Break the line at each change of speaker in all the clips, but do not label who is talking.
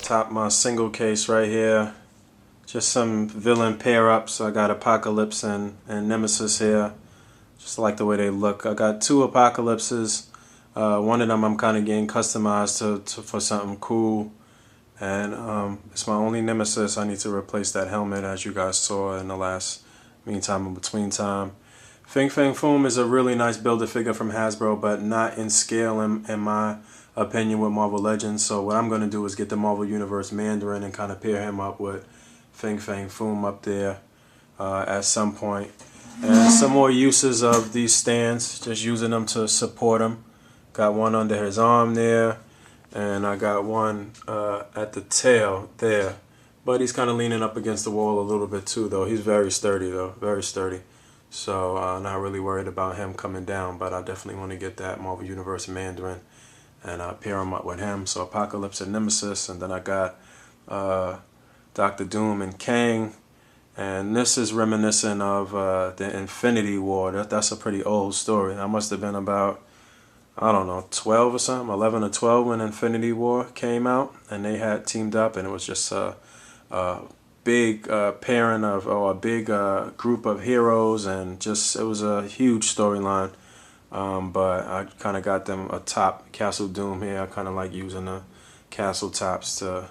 top my single case right here. Just some villain pair-ups. I got Apocalypse and Nemesis here. Just like the way they look. I got two Apocalypses. One of them I'm kind of getting customized for something cool. And it's my only Nemesis. I need to replace that helmet, as you guys saw in the last Meantime in Between Time. Fing Fang Foom is a really nice Build-A-Figure from Hasbro, but not in scale in my opinion with Marvel Legends. So what I'm going to do is get the Marvel Universe Mandarin and kind of pair him up with Fing Fang Foom up there at some point. And some more uses of these stands, just using them to support him. Got one under his arm there, and I got one at the tail there. But he's kind of leaning up against the wall a little bit too, though. He's very sturdy, though, very sturdy. So not really worried about him coming down, but I definitely want to get that Marvel Universe Mandarin and pair him up with him. So Apocalypse and Nemesis, and then I got Dr. Doom and Kang. And this is reminiscent of the Infinity War. That's a pretty old story. That must have been about, I don't know, 12 or something, 11 or 12 when Infinity War came out. And they had teamed up, and it was just a big pairing of, or a big group of heroes. And just, it was a huge storyline. But I kind of got them atop Castle Doom here. I kind of like using the castle tops to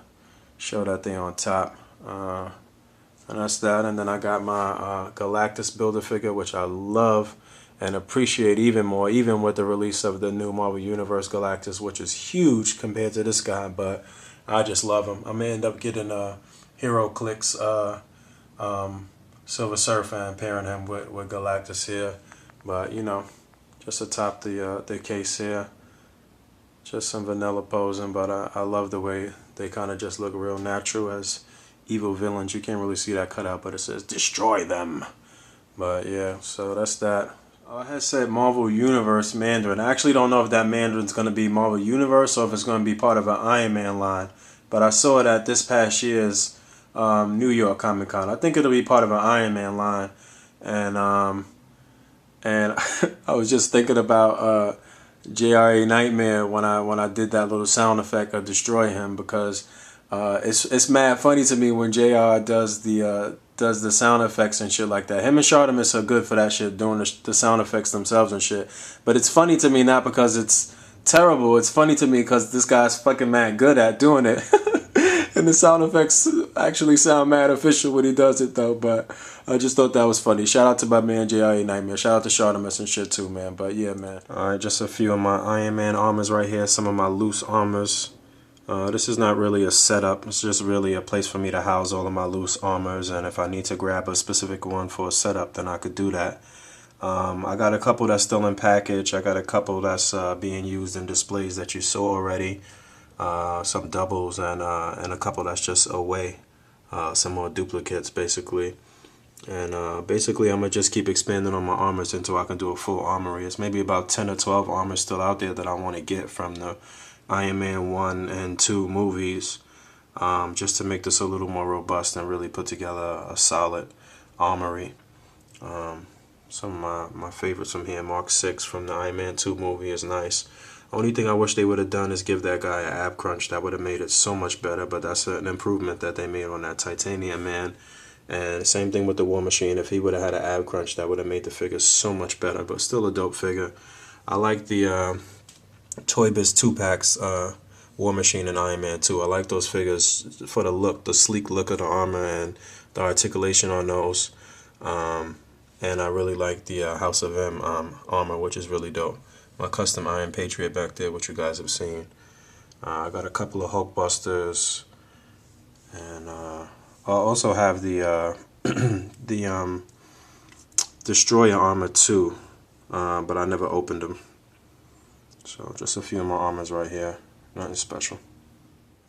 show that they on top. And that's that. And then I got my Galactus Build-A-Figure, which I love and appreciate even more, even with the release of the new Marvel Universe Galactus, which is huge compared to this guy, but I just love him. I may end up getting Hero Clicks Silver Surfer and pairing him with Galactus here. But, you know, just atop the case here. Just some vanilla posing, but I love the way they kind of just look real natural as evil villains. You can't really see that cutout, but it says destroy them. But yeah, so that's that. I had said Marvel Universe Mandarin. I actually don't know if that Mandarin's going to be Marvel Universe or if it's going to be part of an Iron Man line. But I saw it at this past year's New York Comic Con. I think it'll be part of an Iron Man line. And I was just thinking about JRA Nightmare when I did that little sound effect of destroy him, because it's mad funny to me when JR does the sound effects and shit like that. Him and Shardamus are good for that shit, doing the sound effects themselves and shit. But it's funny to me not because it's terrible. It's funny to me because this guy's fucking mad good at doing it. And the sound effects actually sound mad official when he does it though. But I just thought that was funny. Shout out to my man JRA Nightmare. Shout out to Shardamus and shit too, man. But yeah, man. Alright, just a few of my Iron Man armors right here. Some of my loose armors. This is not really a setup. It's just really a place for me to house all of my loose armors, and if I need to grab a specific one for a setup, then I could do that. I got a couple that's still in package. I got a couple that's being used in displays that you saw already. Some doubles and a couple that's just away. Some more duplicates basically. And basically I'm going to just keep expanding on my armors until I can do a full armory. It's maybe about 10 or 12 armors still out there that I want to get from the Iron Man 1 and 2 movies, just to make this a little more robust and really put together a solid armory. Some of my favorites from here, Mark 6 from the Iron Man 2 movie is nice. Only thing I wish they would have done is give that guy an ab crunch. That would have made it so much better, but that's an improvement that they made on that Titanium Man. And same thing with the War Machine. If he would have had an ab crunch, that would have made the figure so much better, but still a dope figure. I like the Toy Biz 2-packs, War Machine and Iron Man 2. I like those figures for the look, the sleek look of the armor and the articulation on those. And I really like the House of M armor, which is really dope. My custom Iron Patriot back there, which you guys have seen. I got a couple of Hulkbusters. And I also have the Destroyer armor too, but I never opened them. So just a few more armors right here, nothing special.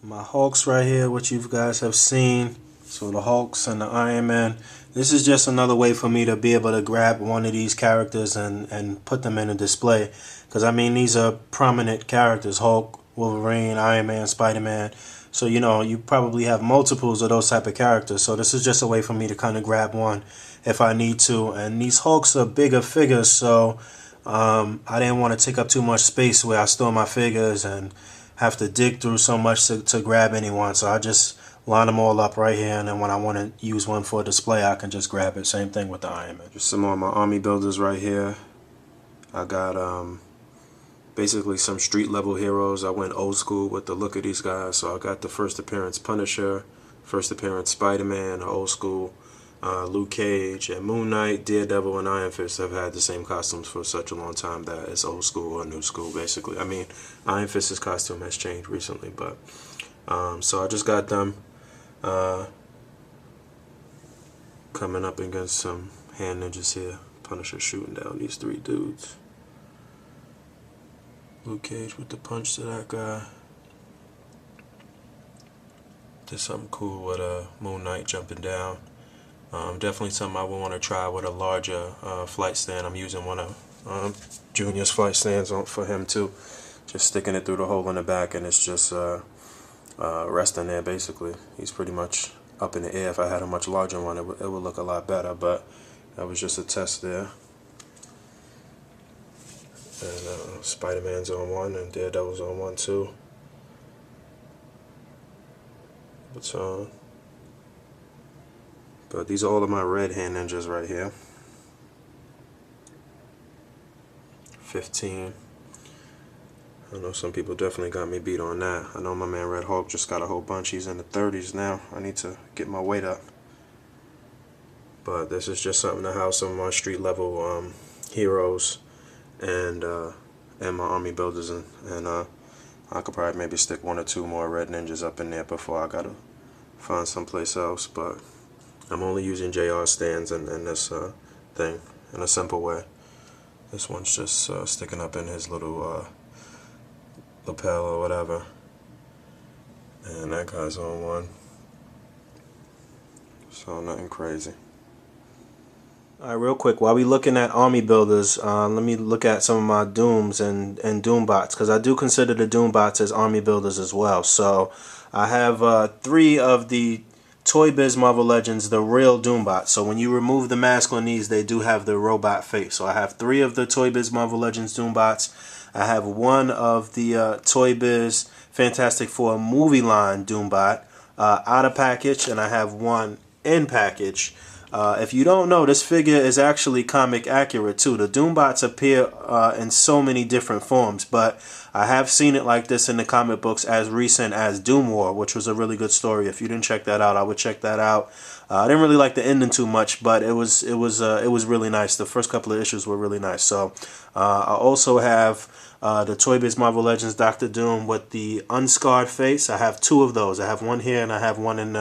My Hulks right here, which you guys have seen. So the Hulks and the Iron Man. This is just another way for me to be able to grab one of these characters and put them in a display. Because I mean, these are prominent characters: Hulk, Wolverine, Iron Man, Spider-Man. So you know, you probably have multiples of those type of characters. So this is just a way for me to kind of grab one if I need to. And these Hulks are bigger figures, so I didn't want to take up too much space where I store my figures and
have to dig through so much to grab anyone. So I just line them all up right here, and then when I want to use one for a display, I can just grab it. Same thing with the Iron Man. Just some more of my army builders right here. I got basically some street level heroes. I went old school with the look of these guys. So I got the first appearance Punisher, first appearance Spider-Man, old school Luke Cage, and Moon Knight, Daredevil, and Iron Fist have had the same costumes for such a long time that it's old school or new school, basically. I mean, Iron Fist's costume has changed recently, but so I just got them coming up against some hand ninjas here. Punisher shooting down these three dudes. Luke Cage with the punch to that guy. Did something cool with Moon Knight jumping down. Definitely something I would want to try with a larger flight stand. I'm using one of Junior's flight stands for him too. Just sticking it through the hole in the back, and it's just resting there basically. He's pretty much up in the air. If I had a much larger one, it would look a lot better, but that was just a test there. And Spider-Man's on one, and Daredevil's on one too. But these are all of my red hand ninjas right here. 15. I know some people definitely got me beat on that. I know my man Red Hulk just got a whole bunch. He's in the 30s now. I need to get my weight up. But this is just something to house some of my street level heroes and my army builders, and I could probably maybe stick one or two more red ninjas up in there before I gotta find someplace else. But I'm only using JR stands in this thing in a simple way. This one's just sticking up in his little lapel or whatever, and that guy's on one, so nothing crazy. Alright, real quick, while we looking at army builders, let me look at some of my Dooms and Doombots, because I do consider the Doombots as army builders as well. So I have 3 of the Toy Biz Marvel Legends, the real Doombots. So when you remove the mask on these, they do have the robot face. So I have 3 of the Toy Biz Marvel Legends Doombots. I have 1 of the Toy Biz Fantastic Four movie line Doombot out of package, and I have 1 in package. If you don't know, this figure is actually comic accurate too. The Doombots appear in so many different forms, but I have seen it like this in the comic books as recent as Doom War, which was a really good story. If you didn't check that out, I would check that out. I didn't really like the ending too much, but it was really nice. The first couple of issues were really nice. So I also have the Toy Biz Marvel Legends Dr. Doom with the unscarred face. I have 2 of those. I have 1 here, and I have 1 in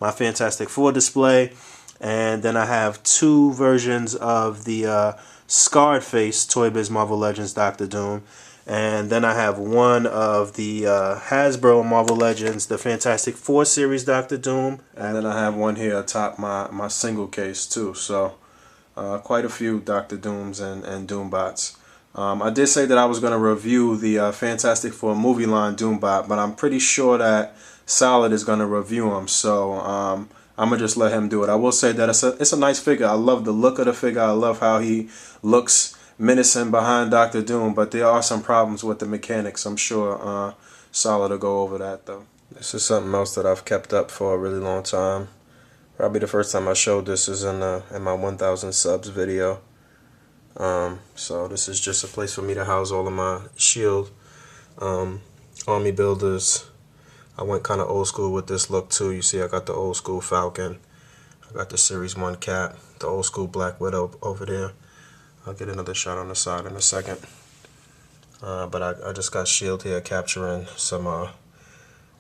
my Fantastic Four display. And then I have 2 versions of the scarred face Toy Biz Marvel Legends Dr. Doom. And then I have 1 of the Hasbro Marvel Legends, the Fantastic Four series Dr. Doom. And then I have 1 here atop my single case too. So quite a few Dr. Dooms and Doombots. I did say that I was going to review the Fantastic Four movie line Doombot, but I'm pretty sure that S.H.I.E.L.D is going to review him. So I'm going to just let him do it. I will say that it's a nice figure. I love the look of the figure. I love how he looks menacing behind Dr. Doom, but there are some problems with the mechanics. I'm sure S.H.I.E.L.D will go over that though. This is something else that I've kept up for a really long time. Probably the first time I showed this is in my 1000 subs video. So this is just a place for me to house all of my S.H.I.E.L.D army builders. I went kind of old school with this look too. You see I got the old school Falcon. I got the Series 1 Cap, the old school Black Widow over there. I'll get another shot on the side in a second. But I just got S.H.I.E.L.D here capturing some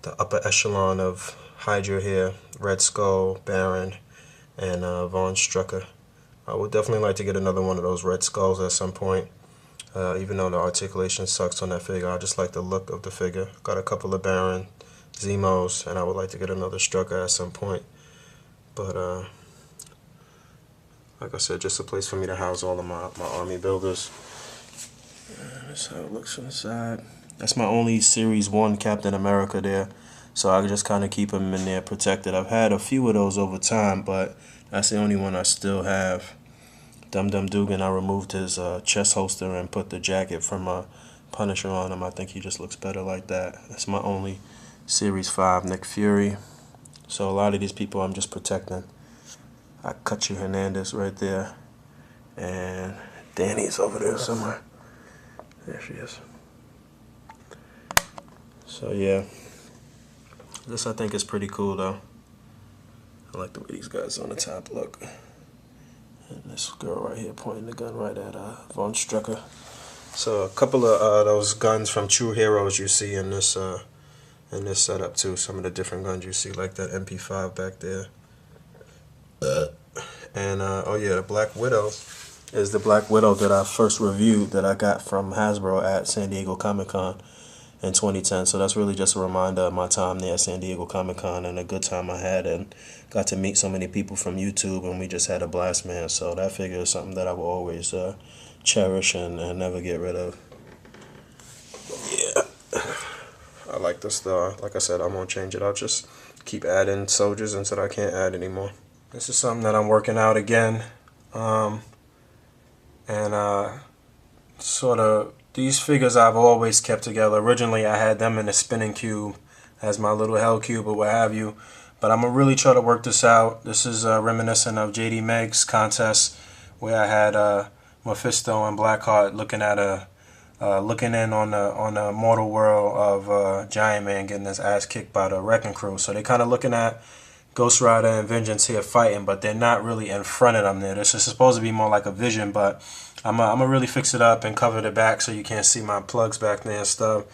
the upper echelon of Hydra here. Red Skull, Baron, and Von Strucker. I would definitely like to get another one of those Red Skulls at some point. Even though the articulation sucks on that figure, I just like the look of the figure. Got a couple of Baron Zemos, and I would like to get another Strucker at some point. But like I said, just a place for me to house all of my army builders. That's how it looks from the side. That's my only Series 1 Captain America there, so I just kind of keep him in there protected. I've had a few of those over time, but that's the only one I still have. Dum Dum Dugan, I removed his chest holster and put the jacket from Punisher on him. I think he just looks better like that. That's my only Series 5 Nick Fury. So a lot of these people I'm just protecting. I cut you Hernandez right there. And Danny's over there somewhere. There she is. So yeah. This I think is pretty cool though. I like the way these guys on the top look. And this girl right here pointing the gun right at Von Strucker. So a couple of those guns from True Heroes you see in this setup too. Some of the different guns you see, like that MP5 back there. And oh yeah, the Black Widow is the Black Widow that I first reviewed that I got from Hasbro at San Diego Comic-Con in 2010. So that's really just a reminder of my time there at San Diego Comic-Con and a good time I had, and got to meet so many people from YouTube, and we just had a blast, man. So that figure is something that I will always cherish and never get rid of. Yeah, I like the star. Like I said, I won't change it. I'll just keep adding soldiers until I can't add anymore. This is something that I'm working out again. Sort of, these figures I've always kept together. Originally I had them in a spinning cube as my little hell cube or what have you. But I'm going to really try to work this out. This is reminiscent of J.D. Meg's contest where I had Mephisto and Blackheart looking at looking in on the mortal world of Giant Man getting his ass kicked by the Wrecking Crew. So they're kind of looking at Ghost Rider and Vengeance here fighting, but they're not really in front of them there. This is supposed to be more like a vision, but I'm gonna really fix it up and cover the back so you can't see my plugs back there and stuff,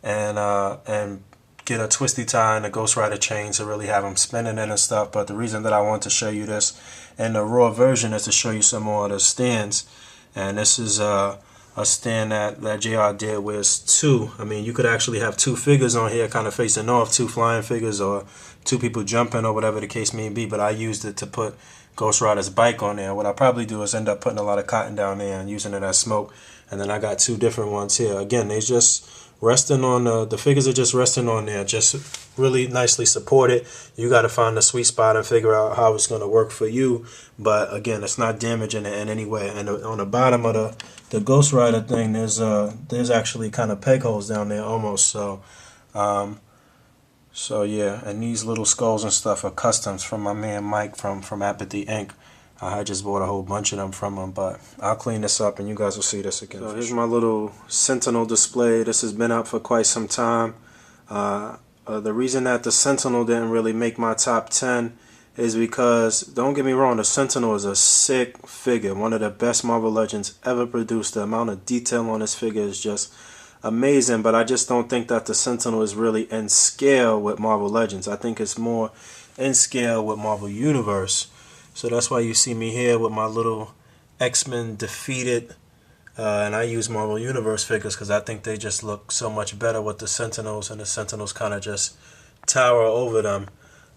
and get a twisty tie and a Ghost Rider chain to really have them spinning it and stuff. But the reason that I want to show you this in the raw version is to show you some more of the stands. And this is a stand that JR did where it's two. I mean, you could actually have two figures on here kind of facing off, two flying figures or two people jumping or whatever the case may be. But I used it to put Ghost Rider's bike on there. What I probably do is end up putting a lot of cotton down there and using it as smoke. And then I got two different ones here. Again, they just resting on the figures are just resting on there, just really nicely supported. You got to find the sweet spot and figure out how it's going to work for you. But again, it's not damaging it in any way. And on the bottom of the Ghost Rider thing, there's actually kind of peg holes down there almost. So yeah, and these little skulls and stuff are customs from my man Mike from Apathy Inc. I just bought a whole bunch of them from him, but I'll clean this up and you guys will see this again. So here's my little Sentinel display. This has been out for quite some time. The reason that the Sentinel didn't really make my top 10 is because, don't get me wrong, the Sentinel is a sick figure. One of the best Marvel Legends ever produced. The amount of detail on this figure is just amazing, but I just don't think that the Sentinel is really in scale with Marvel Legends. I think it's more in scale with Marvel Universe. So that's why you see me here with my little X-Men Defeated, and I use Marvel Universe figures because I think they just look so much better with the Sentinels, and the Sentinels kind of just tower over them.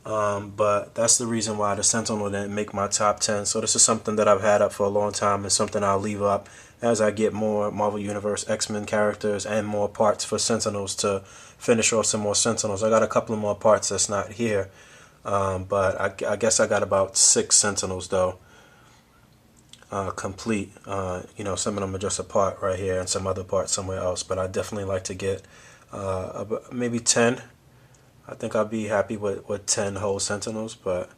But that's the reason why the Sentinel didn't make my top 10. So this is something that I've had up for a long time and something I'll leave up as I get more Marvel Universe X-Men characters and more parts for Sentinels to finish off some more Sentinels. I got a couple of more parts that's not here. But I guess I got about 6 Sentinels though, complete. You know, some of them are just a part right here and some other parts somewhere else. But I definitely like to get maybe 10. I think I'll be happy with 10 whole Sentinels. But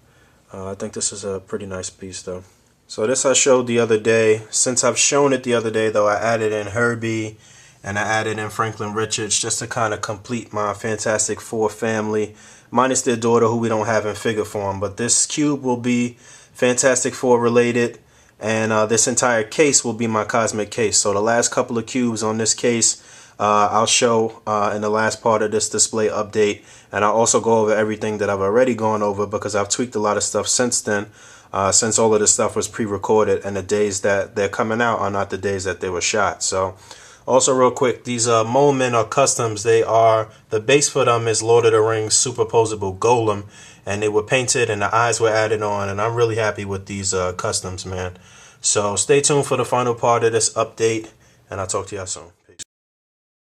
I think this is a pretty nice piece though. So this I showed the other day. Since I've shown it the other day though, I added in Herbie and I added in Franklin Richards just to kind of complete my Fantastic Four family, minus their daughter who we don't have in figure form. But this cube will be Fantastic Four related, and this entire case will be my Cosmic case. So the last couple of cubes on this case I'll show in the last part of this display update, and I'll also go over everything that I've already gone over because I've tweaked a lot of stuff since then, since all of this stuff was pre-recorded and the days that they're coming out are not the days that they were shot. So also real quick, these Mole Men are customs. The base for them is Lord of the Rings superposable golem, and they were painted and the eyes were added on, and I'm really happy with these customs, man. So stay tuned for the final part of this update, and I'll talk to y'all soon.